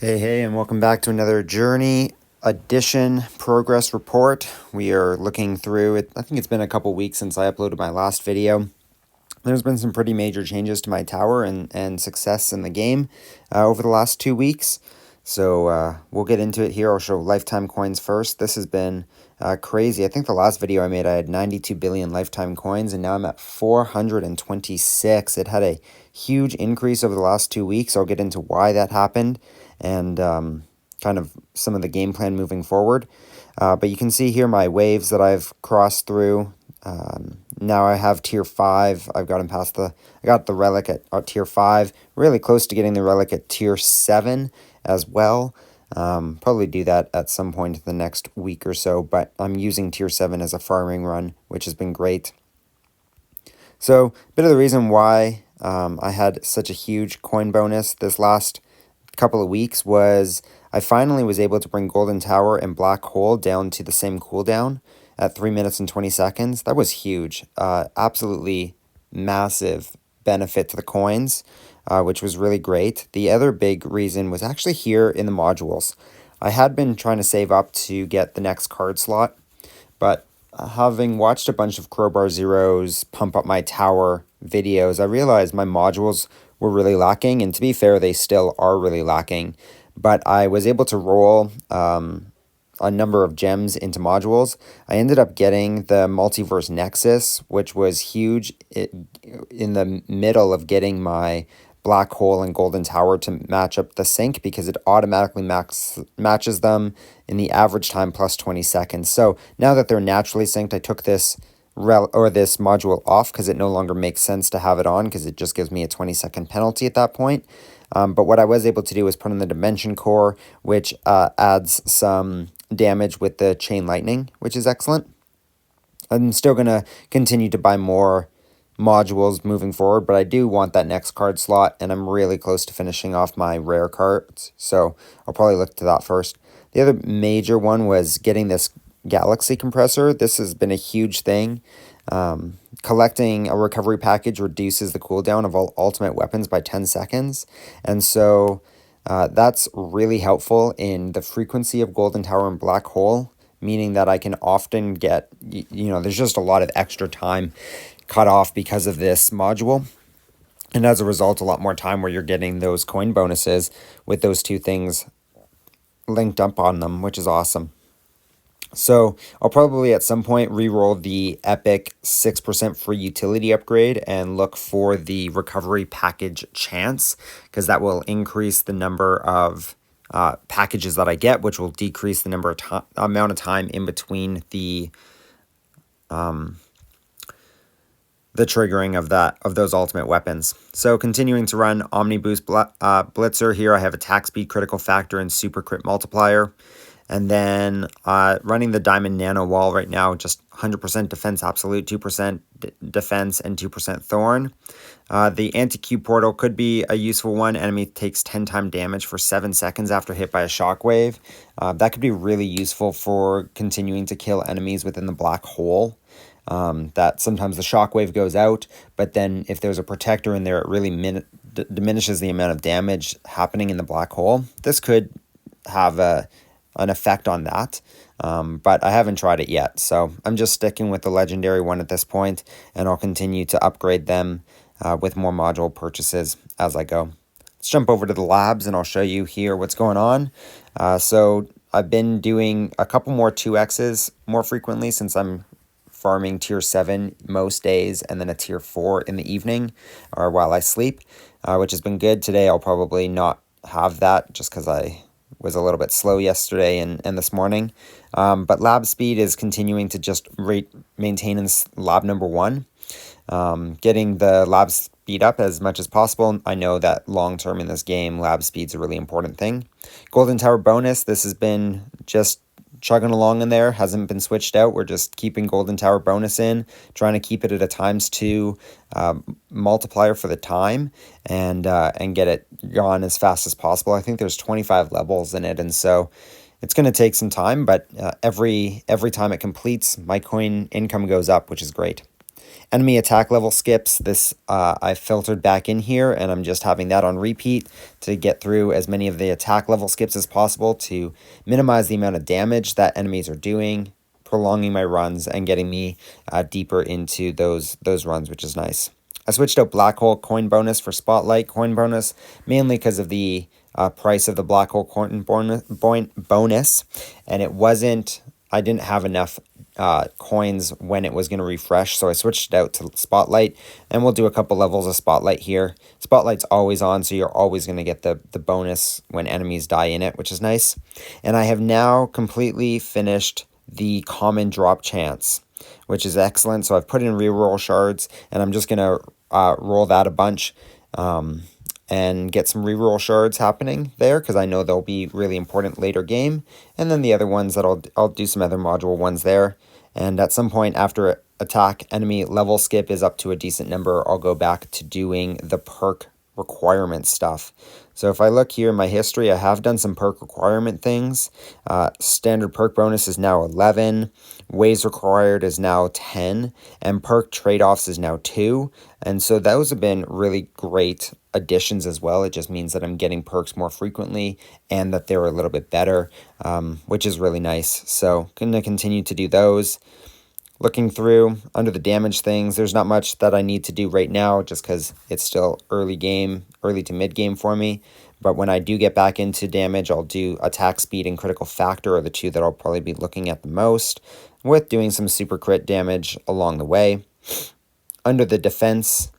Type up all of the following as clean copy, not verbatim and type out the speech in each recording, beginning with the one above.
Hey, and welcome back to another Journey Edition progress report. We are looking through it. I think it's been a couple weeks since I uploaded my last video. There's been some pretty major changes to my tower and success in the game over the last 2 weeks. So we'll get into it here. I'll show lifetime coins first. This has been crazy. I think the last video I made, I had 92 billion lifetime coins, and now I'm at 426. It had a huge increase over the last 2 weeks. I'll get into why that happened and kind of some of the game plan moving forward. But you can see here my waves that I've crossed through. Now I have tier 5. I got the relic at tier 5, really close to getting the relic at tier 7 as well. Probably do that at some point in the next week or so, but I'm using tier 7 as a farming run, which has been great. So a bit of the reason why I had such a huge coin bonus this last couple of weeks was I finally was able to bring Golden Tower and Black Hole down to the same cooldown at 3 minutes and 20 seconds. That was huge. Absolutely massive benefit to the coins, which was really great. The other big reason was actually here in the modules. I had been trying to save up to get the next card slot, but having watched a bunch of Crowbar Zeros pump up my tower videos, I realized my modules were really lacking, and to be fair, they still are really lacking. But I was able to roll a number of gems into modules. I ended up getting the Multiverse Nexus, which was huge in the middle of getting my Black Hole and Golden Tower to match up the sync, because it automatically matches them in the average time plus 20 seconds. So now that they're naturally synced, I took this this module off because it no longer makes sense to have it on, because it just gives me a 20-second penalty at that point. But what I was able to do was put in the Dimension Core, which adds some damage with the Chain Lightning, which is excellent. I'm still going to continue to buy more modules moving forward, but I do want that next card slot, and I'm really close to finishing off my rare cards, so I'll probably look to that first. The other major one was getting this Galaxy compressor. This has been a huge thing. Collecting a recovery package reduces the cooldown of all ultimate weapons by 10 seconds, and so that's really helpful in the frequency of Golden Tower and Black Hole, meaning that I can often get, there's just a lot of extra time cut off because of this module, and as a result, a lot more time where you're getting those coin bonuses with those two things linked up on them, which is awesome. So I'll probably at some point re-roll the epic 6% free utility upgrade and look for the recovery package chance, because that will increase the number of packages that I get, which will decrease the number of amount of time in between the triggering of those ultimate weapons. So continuing to run Omni Boost Blitzer here, I have attack speed, critical factor, and super crit multiplier. And then running the Diamond Nano Wall right now, just 100% defense absolute, 2% defense, and 2% thorn. The Anti-Q portal could be a useful one. Enemy takes 10 time damage for 7 seconds after hit by a shockwave. That could be really useful for continuing to kill enemies within the Black Hole. That sometimes the shockwave goes out, but then if there's a protector in there, it really diminishes the amount of damage happening in the Black Hole. This could have an effect on that, but I haven't tried it yet, so I'm just sticking with the legendary one at this point, and I'll continue to upgrade them with more module purchases as I go. Let's jump over to the labs, and I'll show you here what's going on. So I've been doing a couple more 2Xs more frequently since I'm farming tier 7 most days, and then a tier 4 in the evening or while I sleep, which has been good. Today I'll probably not have that just because I was a little bit slow yesterday and this morning. But lab speed is continuing to just maintain in lab number 1. Getting the lab speed up as much as possible. I know that long term in this game, lab speed's a really important thing. Golden Tower bonus, this has been just chugging along in there, hasn't been switched out. We're just keeping Golden Tower bonus in, trying to keep it at a ×2 multiplier for the time, and get it gone as fast as possible. I think there's 25 levels in it, and so it's going to take some time, but every time it completes, my coin income goes up, which is great. Enemy attack level skips, this I filtered back in here, and I'm just having that on repeat to get through as many of the attack level skips as possible to minimize the amount of damage that enemies are doing, prolonging my runs and getting me deeper into those runs, which is nice. I switched out Black Hole coin bonus for Spotlight coin bonus, mainly because of the price of the Black Hole coin bonus, and it wasn't, I didn't have enough coins when it was going to refresh, so I switched it out to Spotlight, and we'll do a couple levels of Spotlight here. Spotlight's always on, so you're always going to get the bonus when enemies die in it, which is nice. And I have now completely finished the common drop chance, which is excellent. So I've put in reroll shards, and I'm just going to roll that a bunch and get some reroll shards happening there, because I know they'll be really important later game. And then the other ones that I'll do some other module ones there. And at some point after attack enemy level skip is up to a decent number, I'll go back to doing the perk requirement stuff. So if I look here in my history, I have done some perk requirement things. Standard perk bonus is now 11, ways required is now 10, and perk trade-offs is now 2. And so those have been really great additions as well. It just means that I'm getting perks more frequently and that they're a little bit better, which is really nice. So going to continue to do those. Looking through under the damage things, there's not much that I need to do right now just because it's still early to mid game for me. But when I do get back into damage, I'll do attack speed and critical factor are the two that I'll probably be looking at the most, with doing some super crit damage along the way. Under the defense,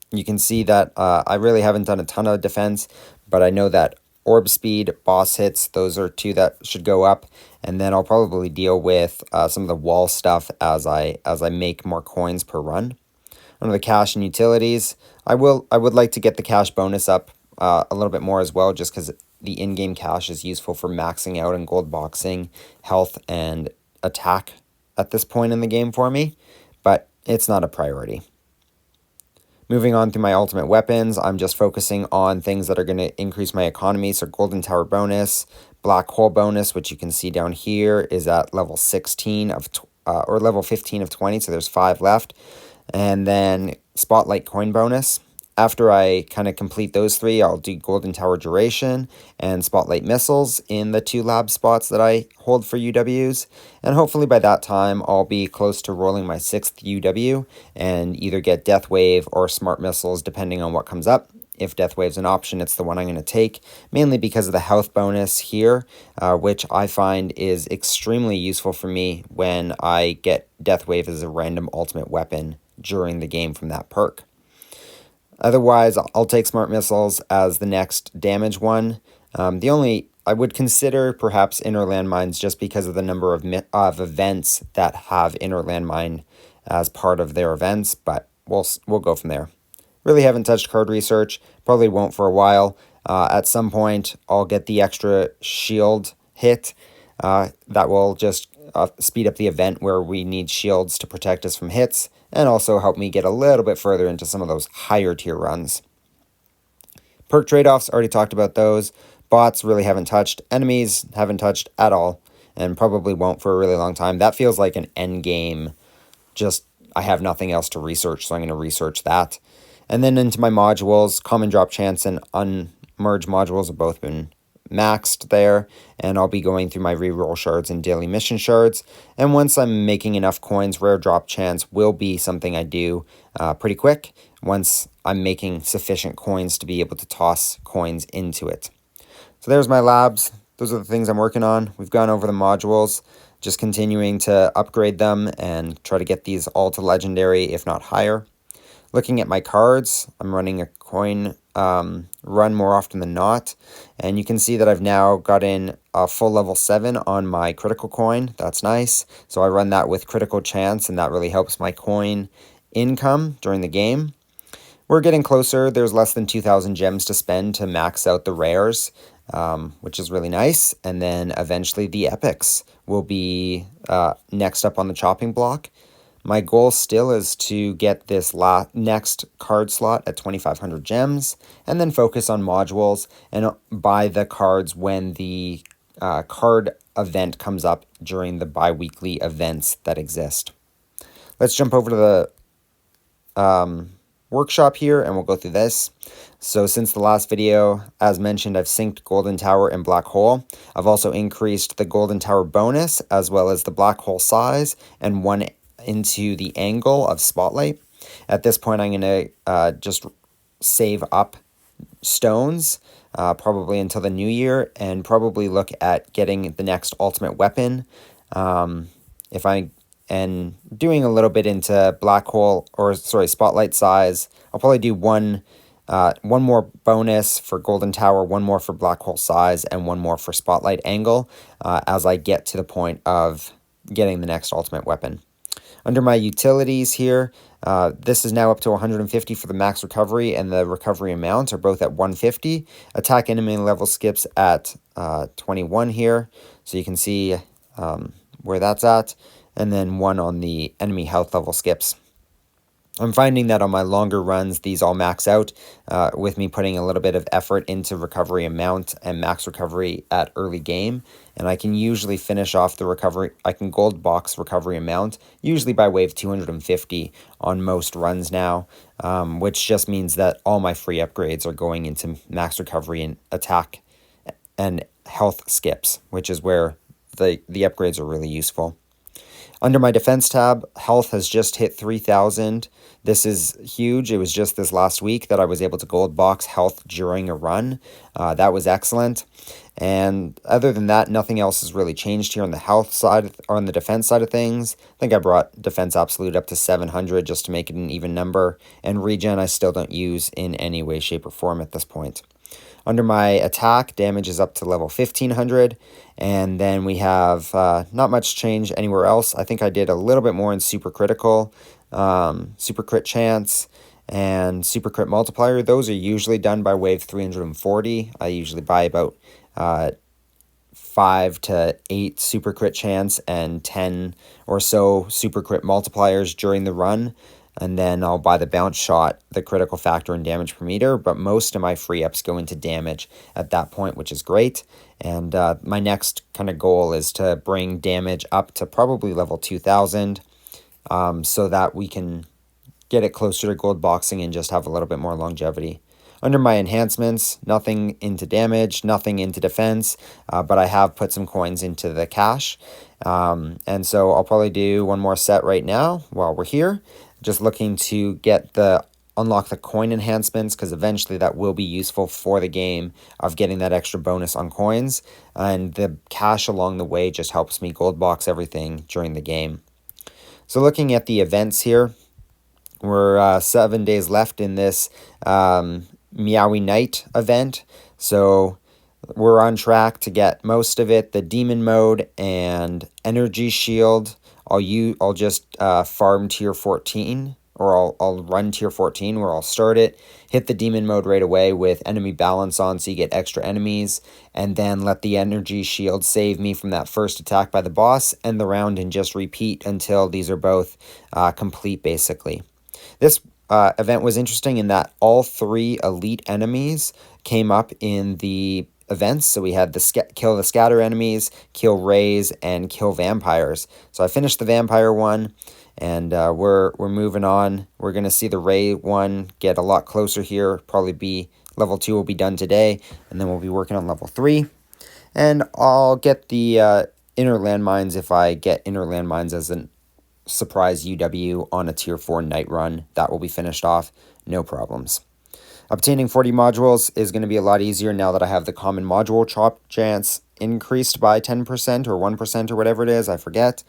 you can see that I really haven't done a ton of defense, but I know that orb speed, boss hits, those are two that should go up, and then I'll probably deal with some of the wall stuff as I make more coins per run. Under the cash and utilities, I would like to get the cash bonus up a little bit more as well, just because the in-game cash is useful for maxing out and gold boxing health and attack at this point in the game for me, but it's not a priority. Moving on through my ultimate weapons, I'm just focusing on things that are going to increase my economy. So Golden Tower bonus, Black Hole bonus, which you can see down here, is at level 16 of or level 15 of 20. So there's 5 left. And then Spotlight coin bonus. After I kind of complete those 3, I'll do Golden Tower duration and Spotlight missiles in the 2 lab spots that I hold for UWs. And hopefully by that time, I'll be close to rolling my 6th UW and either get Death Wave or Smart Missiles, depending on what comes up. If Death Wave's an option, it's the one I'm going to take, mainly because of the health bonus here, which I find is extremely useful for me when I get Death Wave as a random ultimate weapon during the game from that perk. Otherwise, I'll take Smart Missiles as the next damage one. I would consider perhaps Inner Landmines just because of the number of events that have Inner Landmine as part of their events, but we'll go from there. Really haven't touched card research, probably won't for a while. At some point, I'll get the extra shield hit that will just speed up the event where we need shields to protect us from hits, and also help me get a little bit further into some of those higher tier runs. Perk trade-offs, already talked about those. Bots really haven't touched. Enemies haven't touched at all, and probably won't for a really long time. That feels like an end game, just I have nothing else to research, so I'm going to research that. And then into my modules, Common Drop Chance and Unmerge modules have both been maxed there, and I'll be going through my reroll shards and daily mission shards. And once I'm making enough coins, Rare Drop Chance will be something I do pretty quick once I'm making sufficient coins to be able to toss coins into it. So there's my labs. Those are the things I'm working on. We've gone over the modules, just continuing to upgrade them and try to get these all to legendary, if not higher. Looking at my cards, I'm running a coin run more often than not, and you can see that I've now got in a full level 7 on my critical coin. That's nice. So I run that with critical chance, and that really helps my coin income during the game. We're getting closer. There's less than 2,000 gems to spend to max out the rares, which is really nice. And then eventually the epics will be next up on the chopping block. My goal still is to get this next card slot at 2,500 gems, and then focus on modules and buy the cards when the card event comes up during the bi-weekly events that exist. let's jump over to the workshop here, and we'll go through this. So since the last video, as mentioned, I've synced Golden Tower and Black Hole. I've also increased the Golden Tower bonus as well as the Black Hole size and one into the angle of Spotlight. At this point, I'm going to just save up stones probably until the new year, and probably look at getting the next ultimate weapon. And doing a little bit into Black Hole, or sorry, Spotlight size. I'll probably do one more bonus for Golden Tower, one more for Black Hole size, and one more for Spotlight angle as I get to the point of getting the next ultimate weapon. Under my utilities here, this is now up to 150 for the max recovery, and the recovery amounts are both at 150. Attack enemy level skips at 21 here, so you can see where that's at, and then one on the enemy health level skips. I'm finding that on my longer runs, these all max out with me putting a little bit of effort into recovery amount and max recovery at early game. And I can usually finish off the recovery. I can gold box recovery amount, usually by way of 250 on most runs now, which just means that all my free upgrades are going into max recovery and attack and health skips, which is where the upgrades are really useful. Under my defense tab, health has just hit 3,000. This is huge. It was just this last week that I was able to gold box health during a run. That was excellent. And other than that, nothing else has really changed here on the health side or on the defense side of things. I think I brought defense absolute up to 700 just to make it an even number. And regen I still don't use in any way, shape, or form at this point. Under my attack, damage is up to level 1500, and then we have not much change anywhere else. I think I did a little bit more in super critical, super crit chance, and super crit multiplier. Those are usually done by way of 340. I usually buy about 5 to 8 super crit chance and 10 or so super crit multipliers during the run. And then I'll buy the bounce shot, the critical factor, and damage per meter. But most of my free ups go into damage at that point, which is great. And my next kind of goal is to bring damage up to probably level 2000 so that we can get it closer to gold boxing and just have a little bit more longevity. Under my enhancements, nothing into damage, nothing into defense, but I have put some coins into the cash. And so I'll probably do one more set right now while we're here. Just looking to unlock the coin enhancements, because eventually that will be useful for the game of getting that extra bonus on coins. And the cash along the way just helps me gold box everything during the game. So looking at the events here, we're 7 days left in this Meowie Night event. So we're on track to get most of it. The Demon Mode and Energy Shield, I'll just farm tier 14, or I'll run tier 14 where I'll start it, hit the Demon Mode right away with enemy balance on so you get extra enemies, and then let the Energy Shield save me from that first attack by the boss, and the round and just repeat until these are both complete basically. This event was interesting in that all 3 elite enemies came up in the events. So we had the kill the scatter enemies, kill rays, and kill vampires. So I finished the vampire one, and we're moving on. We're going to see the ray one get a lot closer here. Probably be level 2 will be done today, and then we'll be working on level 3. And I'll get the inner landmines if I get inner landmines as a surprise UW on a tier 4 night run. That will be finished off, no problems. Obtaining 40 modules is going to be a lot easier now that I have the common module chop chance increased by 10% or 1% or whatever it is, I forget.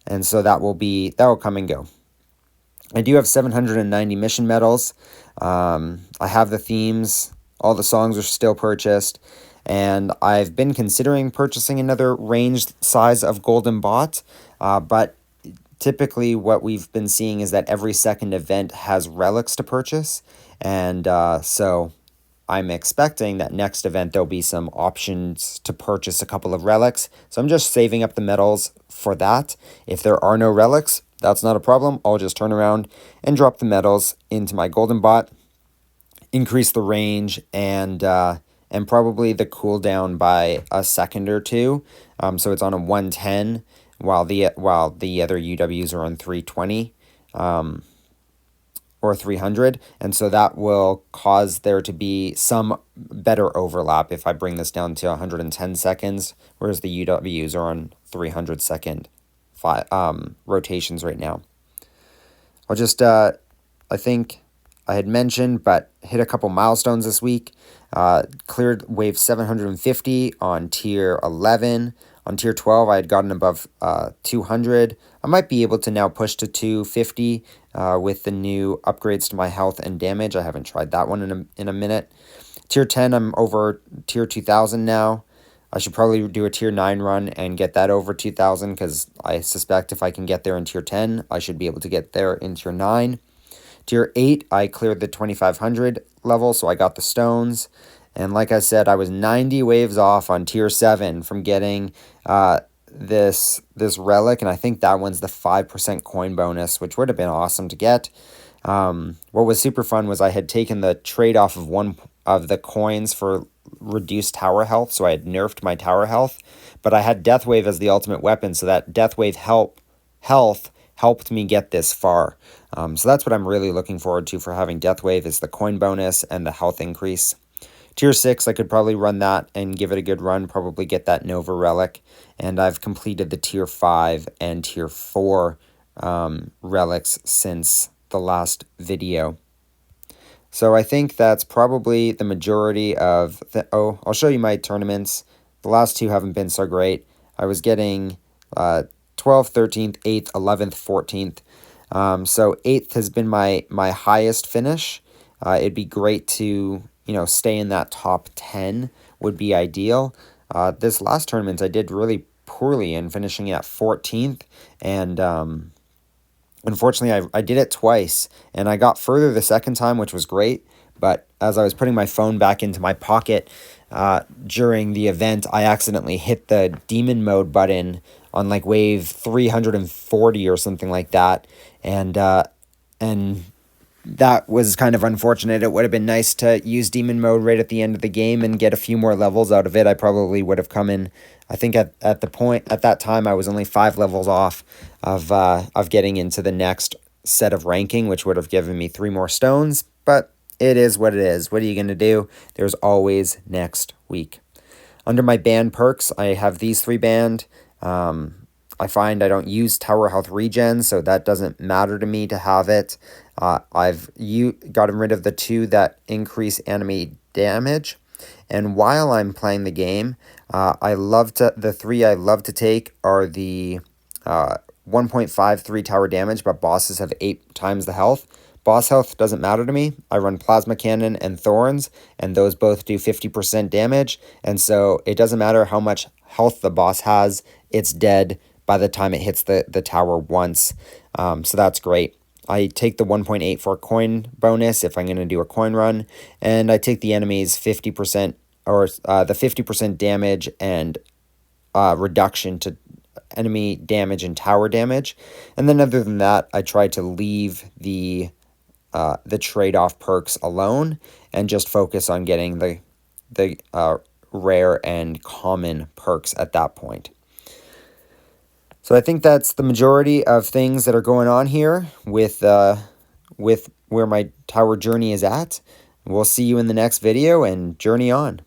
And so that will come and go. I do have 790 mission medals. I have the themes. All the songs are still purchased. And I've been considering purchasing another range size of golden bot. But typically what we've been seeing is that every second event has relics to purchase. And so I'm expecting that next event there'll be some options to purchase a couple of relics. So I'm just saving up the medals for that. If there are no relics, that's not a problem. I'll just turn around and drop the medals into my golden bot, increase the range, and probably the cooldown by a second or two. So it's on a 110 while the other UWs are on 320. or 300, and so that will cause there to be some better overlap if I bring this down to 110 seconds, whereas the UWs are on 300-second rotations right now. I'll just, I think I had mentioned, but hit a couple milestones this week. Cleared wave 750 on tier 11. On tier 12, I had gotten above 200. I might be able to now push to 250 with the new upgrades to my health and damage. I haven't tried that one in a minute. Tier 10, I'm over tier 2000 now. I should probably do a tier 9 run and get that over 2000 because I suspect if I can get there in tier 10, I should be able to get there in tier 9. Tier 8, I cleared the 2500 level, so I got the stones. And like I said, I was 90 waves off on tier 7 from getting this relic, and I think that one's the 5% coin bonus, which would have been awesome to get. What was super fun was I had taken the trade-off of one of the coins for reduced tower health, so I had nerfed my tower health, but I had Death Wave as the ultimate weapon, so that Death Wave health helped me get this far. So that's what I'm really looking forward to for having Death Wave, is the coin bonus and the health increase. Tier 6, I could probably run that and give it a good run, probably get that Nova Relic, and I've completed the Tier 5 and Tier 4 relics since the last video. So I think that's probably the majority of I'll show you my tournaments. The last two haven't been so great. I was getting 12th, 13th, 8th, 11th, 14th. So 8th has been my highest finish. It'd be great to, stay in that top 10 would be ideal. This last tournament I did really poorly in finishing at 14th, and unfortunately I did it twice, and I got further the second time, which was great, but as I was putting my phone back into my pocket during the event, I accidentally hit the demon mode button on like wave 340 or something like that, and that was kind of unfortunate. It would have been nice to use demon mode right at the end of the game and get a few more levels out of it. I probably would have come in, I think at that time I was only 5 levels off of getting into the next set of ranking, which would have given me 3 more stones, but it is what it is. What are you going to do? There's always next week. Under my band perks, I have these 3 banned. I find I don't use tower health regen, so that doesn't matter to me to have it. I've gotten rid of the 2 that increase enemy damage. And while I'm playing the game, the 3 I love to take are the 1.53 tower damage, but bosses have 8 times the health. Boss health doesn't matter to me. I run Plasma Cannon and Thorns, and those both do 50% damage. And so it doesn't matter how much health the boss has, it's dead by the time it hits the tower once. So that's great. I take the 1.84 coin bonus if I'm going to do a coin run, and I take the enemy's 50% or the 50% damage and reduction to enemy damage and tower damage. And then other than that, I try to leave the trade-off perks alone and just focus on getting the rare and common perks at that point. So I think that's the majority of things that are going on here with where my tower journey is at. We'll see you in the next video, and journey on.